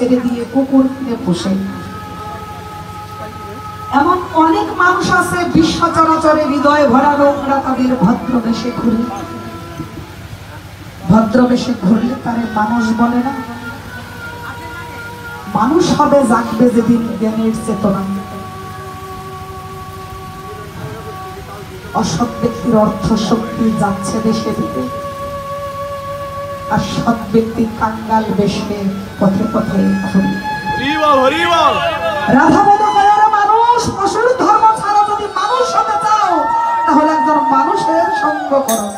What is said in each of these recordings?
ছেড়ে দিয়ে কুকুর কিনে পোষে। এমন অনেক মানুষ আছে বিশ্ব চরাচরে হৃদয় ভরা নোংরা, তাদের ভদ্রবেশে ঘুরে, ভদ্রবেশে ঘুরলে তারে মানুষ বলে না। মানুষ হবে জাগবে যেদিন জ্ঞানের চেতনা। অসৎ ব্যক্তির অর্থ শক্তি যাচ্ছে দেশে দিতে, আর সৎ ব্যক্তি কাঙ্গাল বেশে পথে পথে ঘুরে। রাধা বদকার মানুষ পশুর ধর্ম ছাড়া যদি মানুষ হতে চাও তাহলে একজন মানুষের সঙ্গ করো।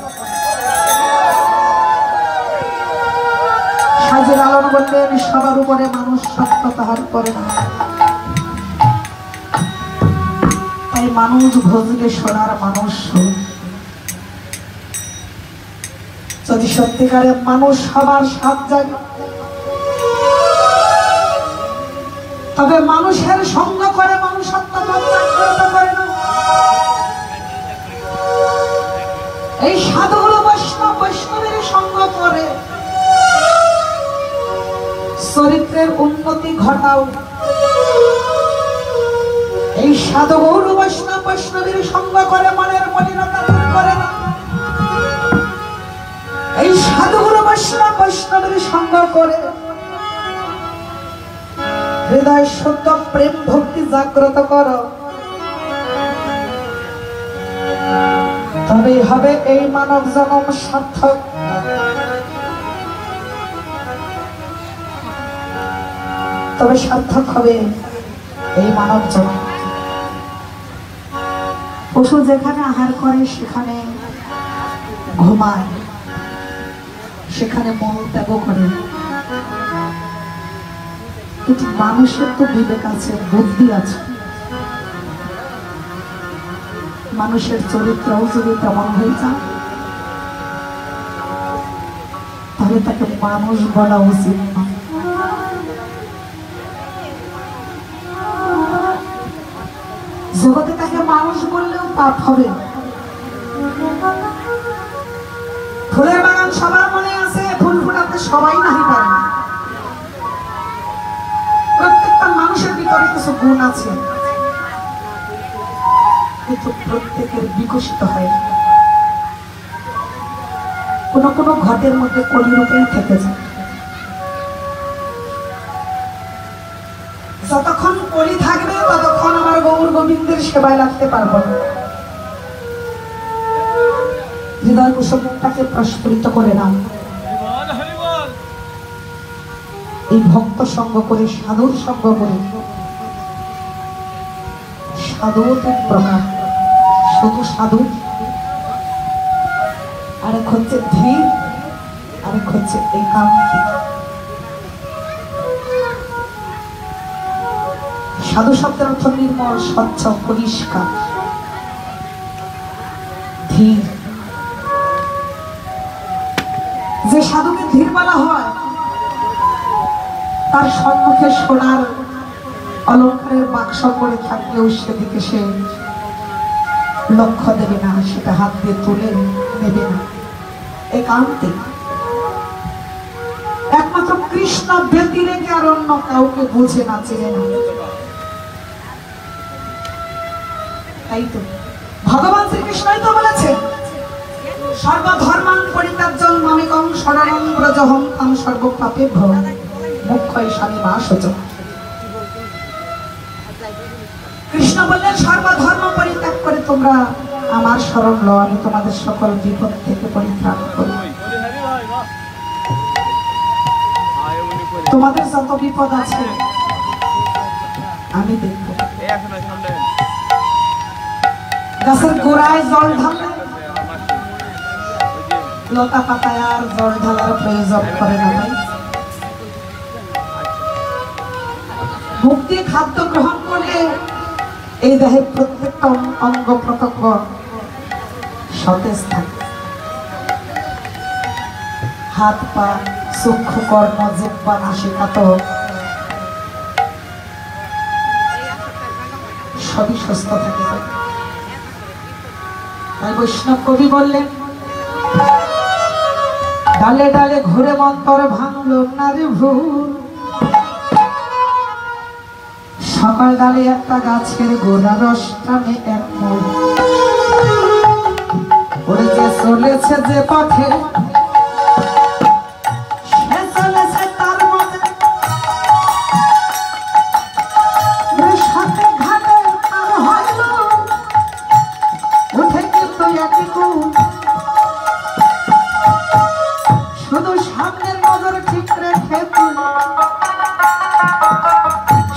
সাজের আলম বললেন সবার উপরে মানুষ সত্য তাহার করে না, তাই মানুষ ভজলে সোনার মানুষ। যদি সত্যিকারে মানুষ সবার সাথ যায় তবে মানুষের সঙ্গ করে মানুষত্ব জাগ্রত করে না। এই সাধুগুলো বৈষ্ণবের সঙ্গ করে চরিত্রের উন্নতি ঘটাও। এই সাধুগুরু বৈষ্ণবের সঙ্গ করে মনের মলিনতা দূর করে না। এই সাধুগুরু বৈষ্ণবের সঙ্গ করে হৃদয় শুদ্ধ প্রেম ভক্তি জাগ্রত করো, তবেই হবে এই মানব জন্ম সার্থক। তবে সার্থক হবে এই মানব জন্ম। পশু যেখানে আহার করে সেখানে ঘুমায়, সেখানে মল ত্যাগ করে, কিন্তু মানুষের তো বিবেক আছে, বুদ্ধি আছে। মানুষের চরিত্রও যদি তেমন হয়ে যায় তাহলে তাকে মানুষ বলা উচিত না। জগতে তাকে মানুষ বললেও পাপ হবে। ফুলের বাগান সবার মনে আছে, ফুল ফুটাতে সবাই নাহি পারে না। প্রত্যেকটা মানুষের ভিতরে কিছু গুণ আছে, কিন্তু প্রত্যেকের বিকশিত হয়। কোন কোন ঘটের মধ্যে কলিরূপেই থেকে যায়। যতক্ষণ কলি থাকবে ততক্ষণ আমার গৌর গোবিন্দের সেবায় লাগতে পারবো না। হৃদয় কুসুমটাকে প্রস্ফুটিত করে নাও। এই ভক্ত সঙ্গ করে, সাধুর সঙ্গ করে, সাধু প্রণাম। শুধু সাধু, আরেক হচ্ছে ধীর, আরেক হচ্ছে একান্তী। সাধু শব্দের অর্থ নির্মল, স্বচ্ছ, পরিষ্কার। ধীর, যে সাধুকে ধীর বলা হয় তার সম্মুখে সোনার অলঙ্কারের বাক্স করে থাকলেও সেদিকে সে লক্ষ্য দেবে না, সেটা হাত দিয়ে তুলে নেবে না। একান্তে একমাত্র কৃষ্ণ ব্যতিরেকে আর অন্য কাউকে বুঝে না, চেনে না। তাই তো ভগবান শ্রীকৃষ্ণই তো বলেছেন, সর্বধর্মাং পরিত্যাজ্যং মামেকং শরণং ব্রজহং তাং সর্বপাপেভ্যো মোক্ষয়ে শান্তিমাশচ। কৃষ্ণ বললেন সর্বধর্ম পরিত্যাগ করে তোমরা আমার শরণ লও, আমি তোমাদের সকল বিপদ থেকে পরিত্রাণ করি। তোমাদের যত বিপদ আছে আমি দেখব। গাছের গোড়ায় জল ঢাললে লতা পাতায় আর জল ঢালার প্রয়োজন করে না। ভাই, মুক্তি খাদ্য গ্রহণ করলে এই দেহের প্রত্যেকটা অঙ্গ প্রত্যঙ্গ সতেজ থাকে। হাত পা, চক্ষু, কর্ণ, জিহ্বা, নাসিকা তো সবই সুস্থ থাকে। তাই বৈষ্ণব কবি বললেন, ডালে ডালে ঘুরে মন্তর ভাঙলো না রে ভুল, ডালে একটা গাছের গোড়া রস টানে এক মোড় ওরে যে চলেছে যে পথে সে চলেছে তার মতে সাথে ঘাটে আর হইল উঠে কিন্তু একই গুণ শুধু সামনের নজর ঠিক রেখে তুই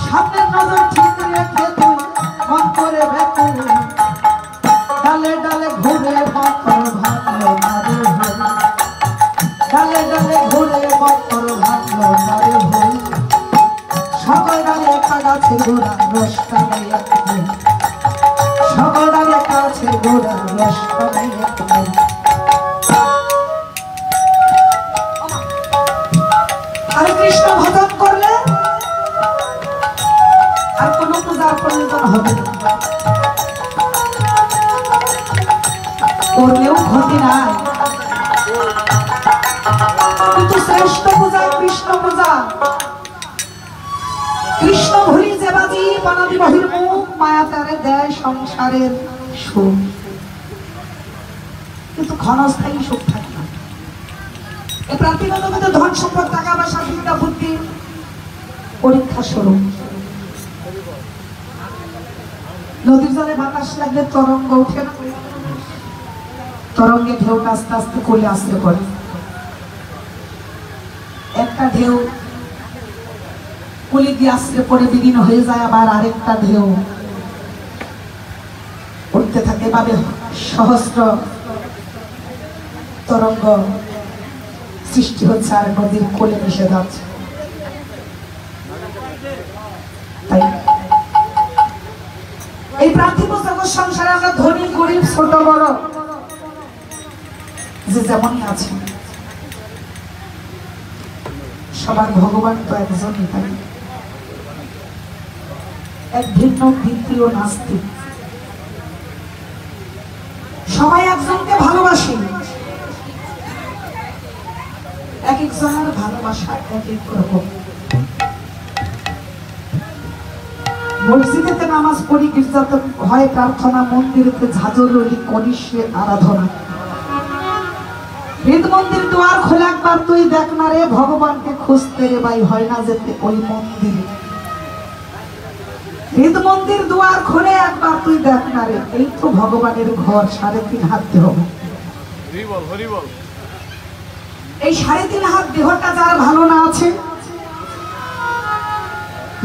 সামনের নজর ঠিক রেখে তুই মন করে ভেতর ডালে ডালে ঘুরে মকর ভাঙলো নারে ভুল ডালে ডালে ঘুরে মকর ভাঙলো নারে ভুল সকল ডালে একটা গাছের গোড়া রস টানে এক মোড় সকল ডালে গাছের গোড়া রস টানে এক মোড় হরে কৃষ্ণ ভজন করলে আর কোনো পূজার প্রয়োজন হবে না করলেও ক্ষতি নাই কিন্তু শ্রেষ্ঠ পূজা কৃষ্ণ পূজা কৃষ্ণ ভুলি যে বাজি বানাদি বহির্মুখ মায়া তারে দেয় সংসারের সুখ কিন্তু ক্ষণস্থায়ী সুখ থাকে না এই প্রান্তিগত ধন সম্পদ টাকা পয়সা বিদ্যা বুদ্ধি পরীক্ষা স্বরূপ নদীর জলে বাতাস লাগলে তরঙ্গ উঠে না তরঙ্গে ঢেউটা আস্তে আস্তে কোলে আসতে পড়ে একটা ঢেউ কোলে দিয়ে আসতে পড়ে বিলীন হয়ে যায় আবার আরেকটা ঢেউ উঠতে থাকে ভাবে সহস্র তরঙ্গ সৃষ্টি হচ্ছে আর নদীর কোলে মিশে যাচ্ছে তাই এই পার্থিব জগৎ সংসারে আমরা ধনী গরিব ছোট বড় যে যেমনই আছে সবার ভগবান তো একজনই তাই এক ভিন্ন ভিত্তিও নাস্তিক সবাই একজনকে ভালোবাসি এক একজনের ভালোবাসা এক এক রকম মসজিদেতে নামাজ পড়ি গির্জাতে হয় প্রার্থনা মন্দিরেতে ঝাঁঝরলি কনিষ্ঠের আরাধনা হৃদ মন্দির দুয়ার খোলা একবার তুই দেখ না রে ভগবানকে খুঁজতে রে ভাই হয় না যেতে ওই মন্দিরে হৃদ মন্দির দুয়ার খুলে একবার তুই দেখ না রে এই তো ভগবানের ঘর 3.5 হাত দেহ এই 3.5 হাত দেহটা যার ভালো না আছে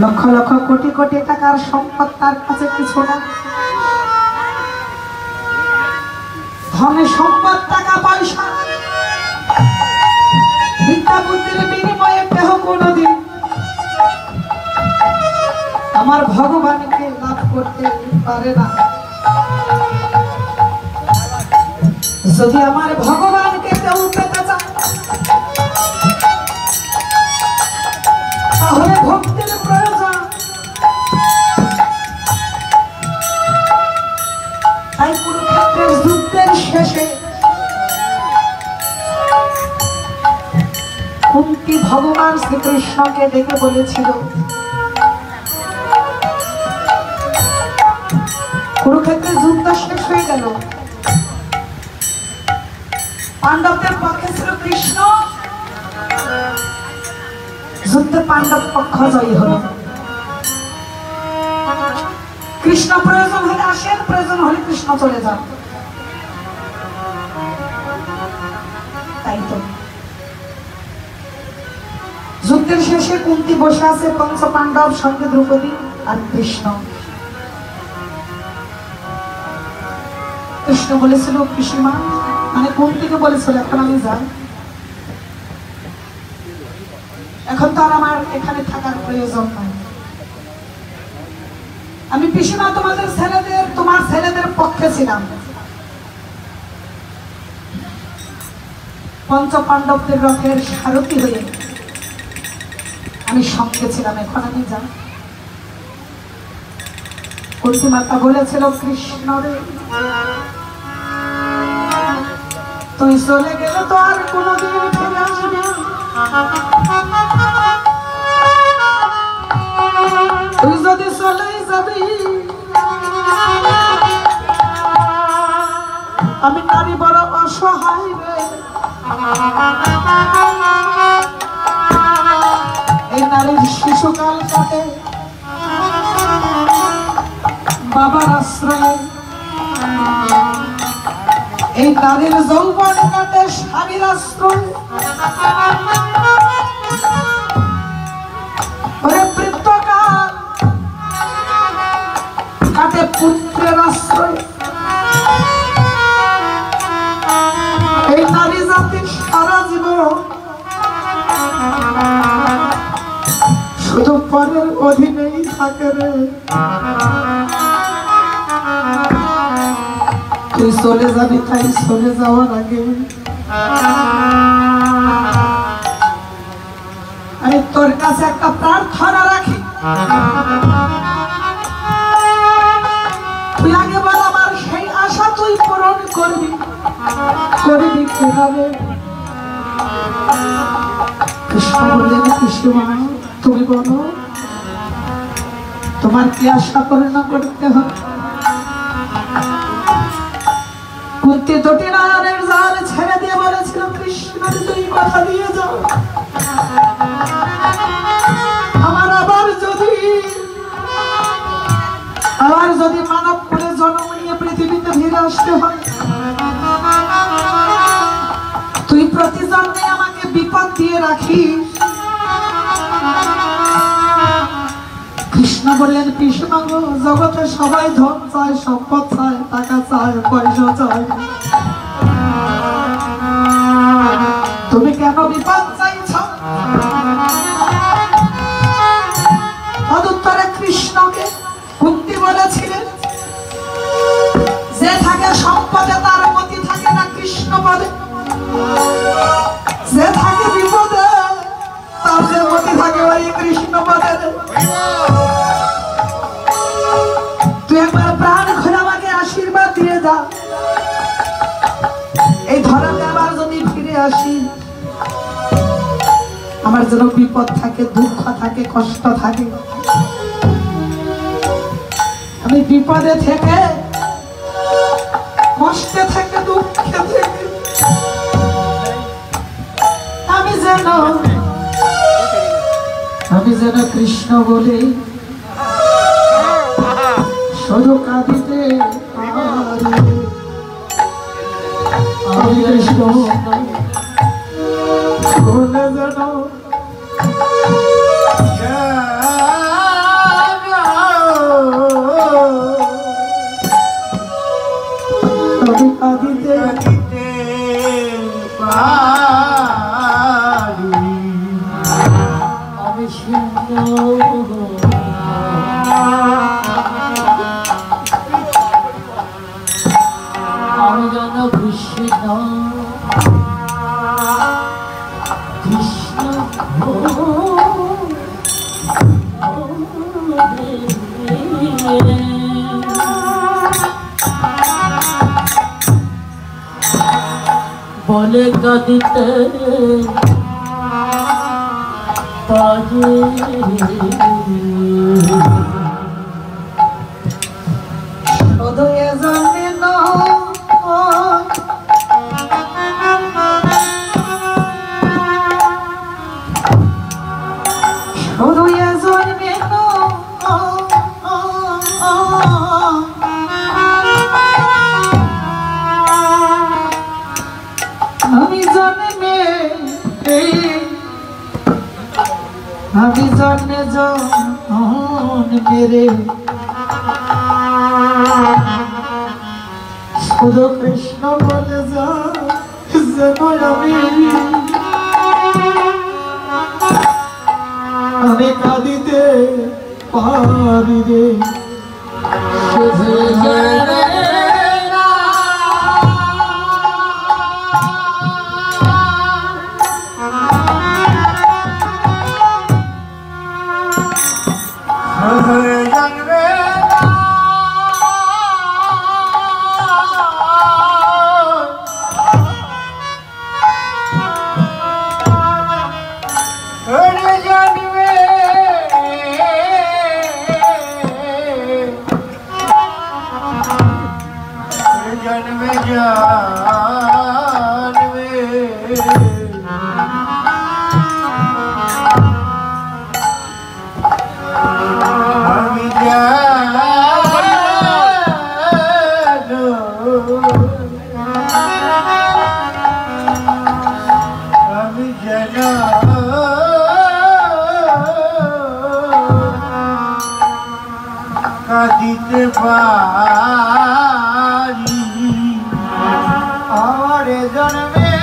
লক্ষ লক্ষ কোটি কোটি টাকার সম্পদ তার কাছে কিছু না ধনে সম্পদ টাকা পয়সা বিদ্যা বুদ্ধির বিনিময়ে পেহ কোনদিন আমার ভগবানকে লাভ করতে পারে না যদি আমার ভগবানকে কেউ পেতে চায় তাহলে ভক্তির প্রয়োজন তাই কুরুক্ষেত্রের যুদ্ধের শেষে কুন্তী ভগবান শ্রীকৃষ্ণকে ডেকে বলেছিল কুরুক্ষেত্রের যুদ্ধ শেষ হয়ে গেল পাণ্ডবদের পক্ষে ছিল কৃষ্ণ যুদ্ধে পাণ্ডব পক্ষ জয়ী হল কৃষ্ণ প্রয়োজন হলে আসেন প্রয়োজন হলে কৃষ্ণ চলে যান তাই তো যুদ্ধের শেষে কুন্তী বসে আছে পঞ্চ পাণ্ডব সঙ্গে দ্রৌপদী আর কৃষ্ণ কৃষ্ণ বলেছিল পিসিমা মানে কুন্তীকে বলেছিল এখন আমি যাই এখন তো আর আমার এখানে থাকার প্রয়োজন নাই আমি পিসিমা তোমার ছেলেদের পক্ষে ছিলাম পঞ্চ পাণ্ডবদের রথের সারথি হয়ে আমি সঙ্গে ছিলাম এখন আমি যাই কুন্তী মাতা বলেছিল কৃষ্ণ রে তুই চলে গেলে তো আর কোনোদিন ফিরে আসবি তুই যদি চলে যাবি আমি নারী বড় অসহায় রে এই নারীর শিশুকাল কাটে বাবার আশ্রয়ে এই নারীর যৌবন কাটে স্বামীর আশ্রয়ে বৃদ্ধকাল কাটে পুত্রের আশ্রয়ে এই নারী জাতির সারা জীবন শুধু পরের অধীনেই থাকে রে তুই চলে যাবি তাই চলে যাওয়ার আগে আমি তোর কাছে একটা প্রার্থনা রাখি তুই আগে বল আমার সেই আশা তুই পূরণ করবি করবি কিভাবে কৃষ্ণ বললেন কৃষ্ণমা তুমি বলো তোমার কি আশা পূর্ণ করতে হবে কুন্তি দুটি নয়নের জাল ছেড়ে দিয়ে বলেছিল কৃষ্ণ তুই কথা দিয়ে যাও আমার আবার যদি মানব করে জন্ম নিয়ে পৃথিবীতে ফিরে আসতে হয় তুই প্রতি জন্মে আমাকে বিপদ দিয়ে রাখিস কৃষ্ণ বললেন কৃষ্ণ জগতে সবাই ধন চায় সম্পদ চায় টাকা চায় পয়সা চায় তুমি কেন বিপদ চাইছ তদুত্তরে কৃষ্ণকে কুন্তি বলেছিলেন যে থাকে সম্পদে তার মতি থাকে না কৃষ্ণ পদে যে থাকে বিপদে তার যে মতি থাকে ওই কৃষ্ণ পদে তুই একবার প্রাণ খুলে আমাকে আশীর্বাদ দিয়ে যা এই ধরনে আবার যদি ফিরে আসি আমার যেন বিপদ থাকে দুঃখ থাকে কষ্ট থাকে আমি বিপদে থেকে কষ্টে থেকে দুঃখে থেকে আমি যেন কৃষ্ণ বলে শুধু কাঁদিতে আমি কৃষ্ণ বলে যেন আমি কাঁদিতে আমি আমি যেন কৃষ্ণ কৃষ্ণ বলে কাঁদিতে পারে শুধু এ জন্মে নয় শুধু এ জন্মে আমি জন্মে মেরে শুধু কৃষ্ণ বলে যা যেন আমি কাঁদিতে পারি রে কাঁদিতে পারি আমার জন্মে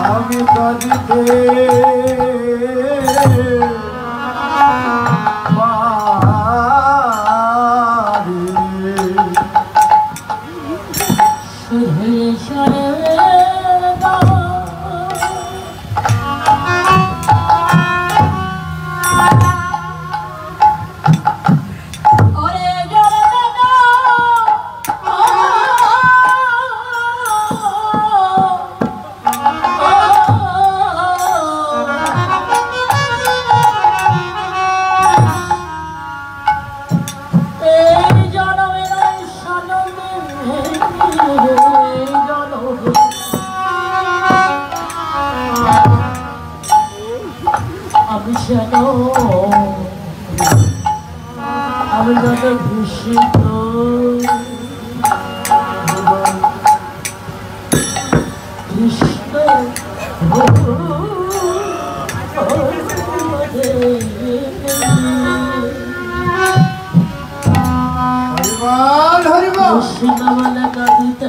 আমি কাঁদিতে আমি যত ভূষিত কৃষ্ণ কৃষ্ণ বলে কাঁদিতে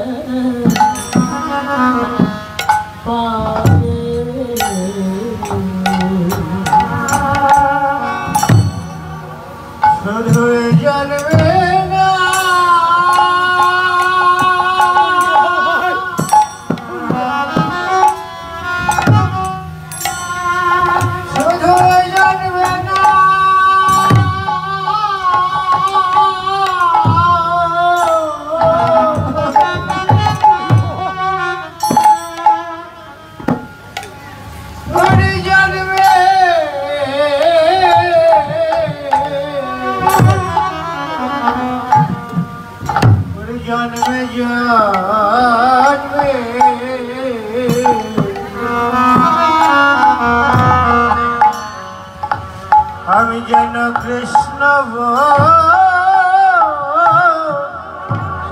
আমি যেন কৃষ্ণ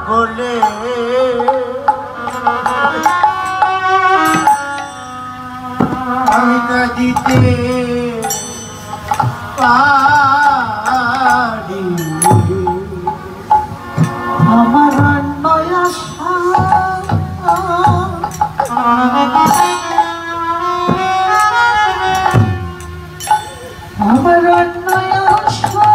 বলে আমি কাঁদিতে পারি আমার নয় আশা আমার নয় আশা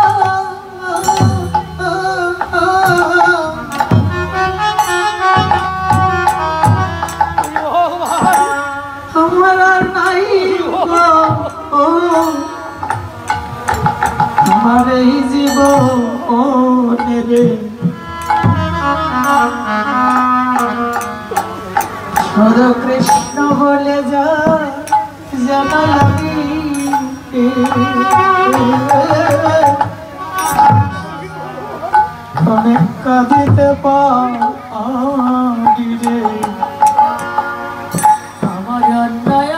আমার নাই আমার এই জীবনের শুধু কৃষ্ণ বলে জানা লাগি অনেক কাঁদিতে পারি রে আমার অন্যায়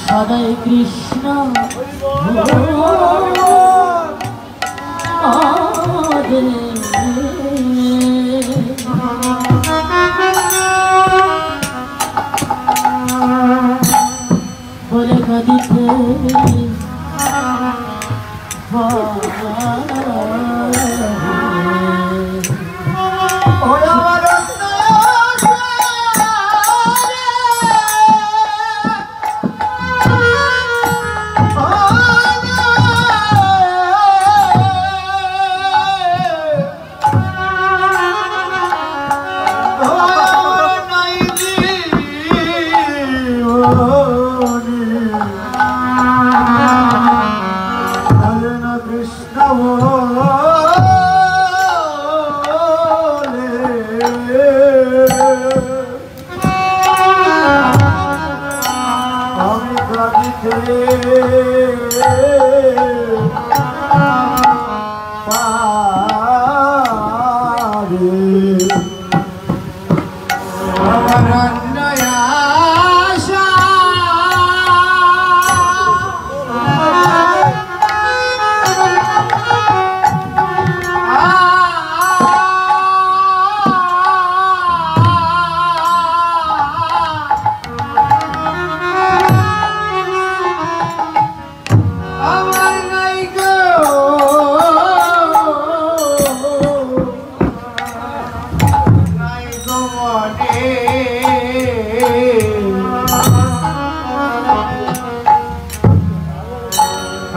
সদাই কৃষ্ণ বলে কাঁদিতে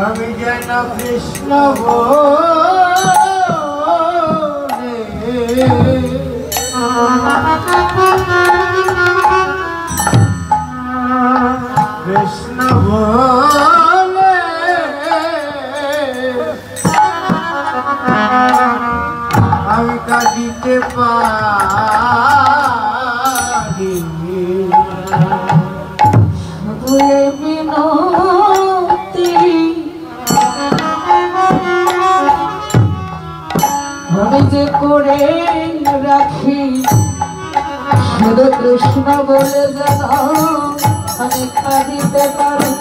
আমি যেন কৃষ্ণ বলে কৃষ্ণ বলে আমি কাঁদিতে পারি মিনতি আমি যে করে রাখি শুধু কৃষ্ণ বলে যেন আমি কাঁদিতে পারি।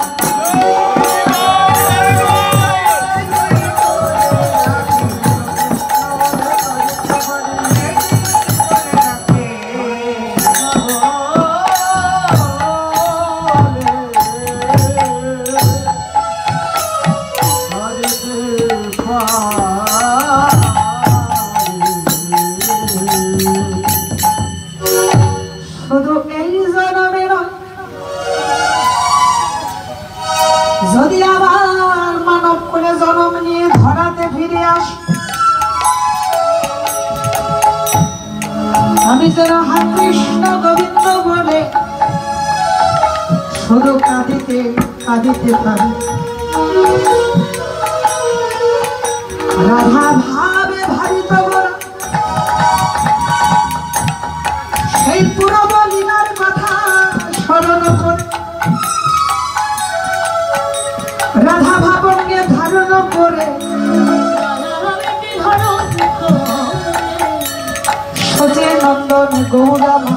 শুধু এই জন্মে নয়, যদি আবার মানব করে জন্ম নিয়ে ধরাতে ফিরে আসি, আমি যেন হা কৃষ্ণ গোবিন্দ বলে শুধু কাঁদিতে কাঁদিতে পারি। রাধা ভাবে ভাবিত বলা সেই পূর্ব লীলার কথা স্মরণ করে রাধা ভাবকে ধারণ করে সচে নন্দন গৌরামা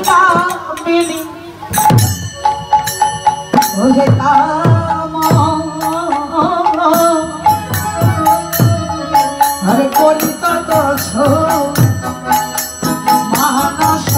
কামিনী ওহে কাম হরে কলিত দোষ মানস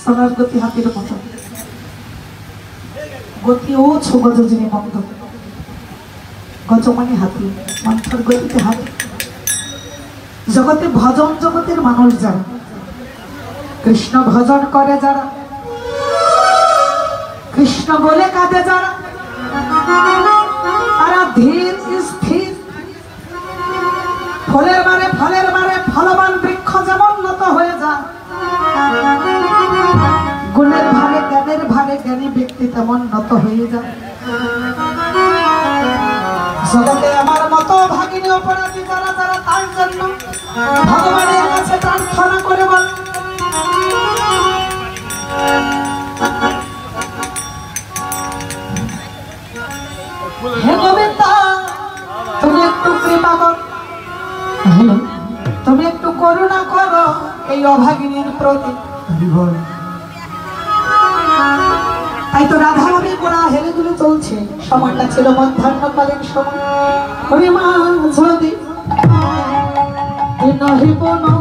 সোনার গতি হাতির মতো, গতি ও গজ যিনি মন্দ, গজ মানে হাতি, মন্থর গতিতে হাতি। জগতে ভজন জগতের মানুষ যারা কৃষ্ণ ভজন করে, যারা কৃষ্ণ বলে কাঁদে, যারা তারা ধীর স্থির ফলের মারে ফলবান বৃক্ষ যেমন নত হয়ে যায়, গুণের ভারে জ্ঞানের ভারে জ্ঞানী ব্যক্তি তেমন নত হয়ে যায়। জগতে আমার মতো ভাগিনী অপরাধী যারা যারা তার জন্য ভগবানের কাছে প্রার্থনা করে বল, হে গোবিন্দা তুমি একটু কৃপা কর, তুমি একটু করুণা করো এই অভাগিনীর প্রতি। তাই তো রাধা রানী গোড়া হেলে দুলে চলছে। সময়টা ছিল মধ্যাহ্নকালীন সময়। হরি মা যদি নহিব না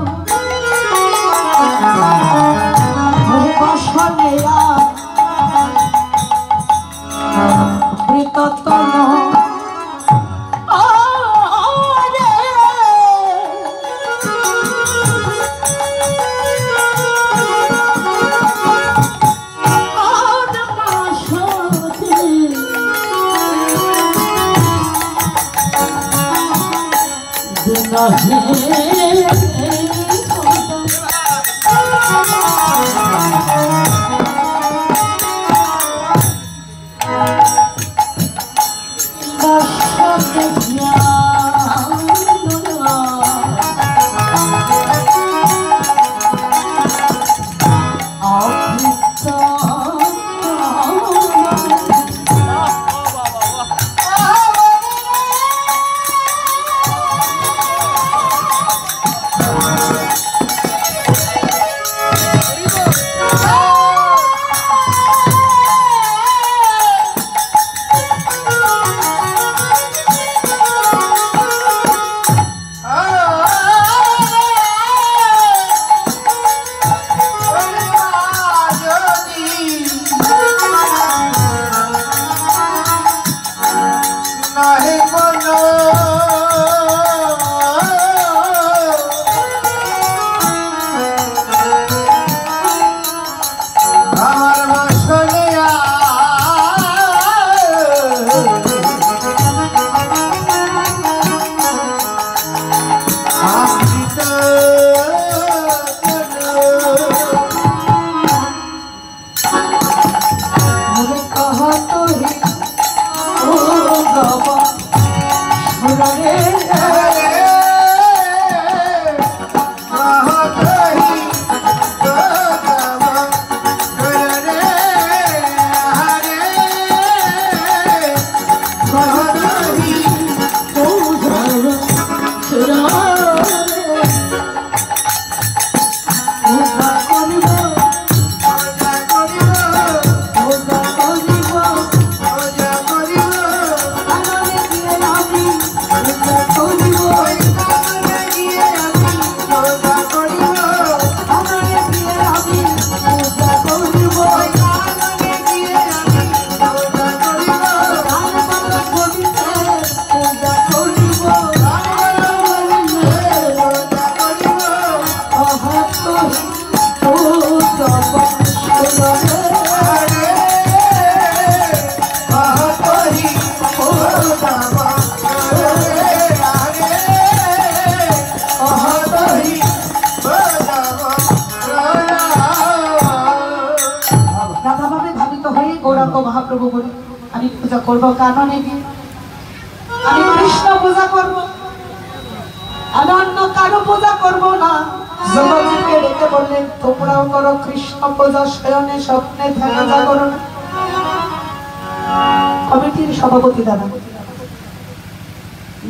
মহাপ্রভু বলি আমি পূজা করবো কাননে গিয়ে, আমি কৃষ্ণ পূজা করবো, আমি অন্য কারো পূজা করবো না। জগৎকে ডেকে বললেন তোমরাও করো কৃষ্ণ পূজা, শয়নে স্বপ্নে ধ্যানে জাগরণে। কমিটির সভাপতি দাদা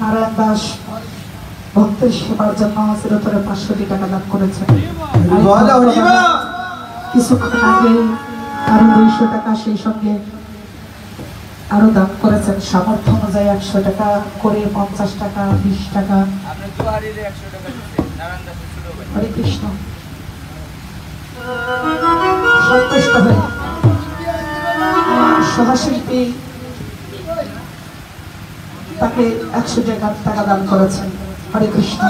নারায়ণ দাস ভক্তের সেবার জন্য চিরতরে 500 টাকা দান করেছেন। কিছুক্ষণ আগে আরো 200 টাকা সেই সঙ্গে আরো দান করেছেন সামর্থ্য অনুযায়ী 100 টাকা করে 50 টাকা 20 টাকা। হরে কৃষ্ণ। সন্তুষ্ট হয়ে সভাশিল্পী তাকে 100 টাকা দান করেছেন। হরে কৃষ্ণ।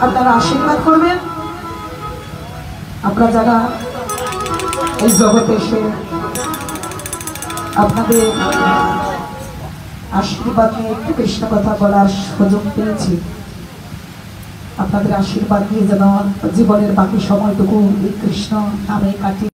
আপনারা আশীর্বাদ করবেন। আপনারা যারা এই জগতে এসে আপনাদের আশীর্বাদ নিয়ে একটু কৃষ্ণ কথা বলার সুযোগ পেয়েছি, আপনাদের আশীর্বাদ নিয়ে যেন জীবনের বাকি সময়টুকু এই কৃষ্ণ নামে কাটিয়ে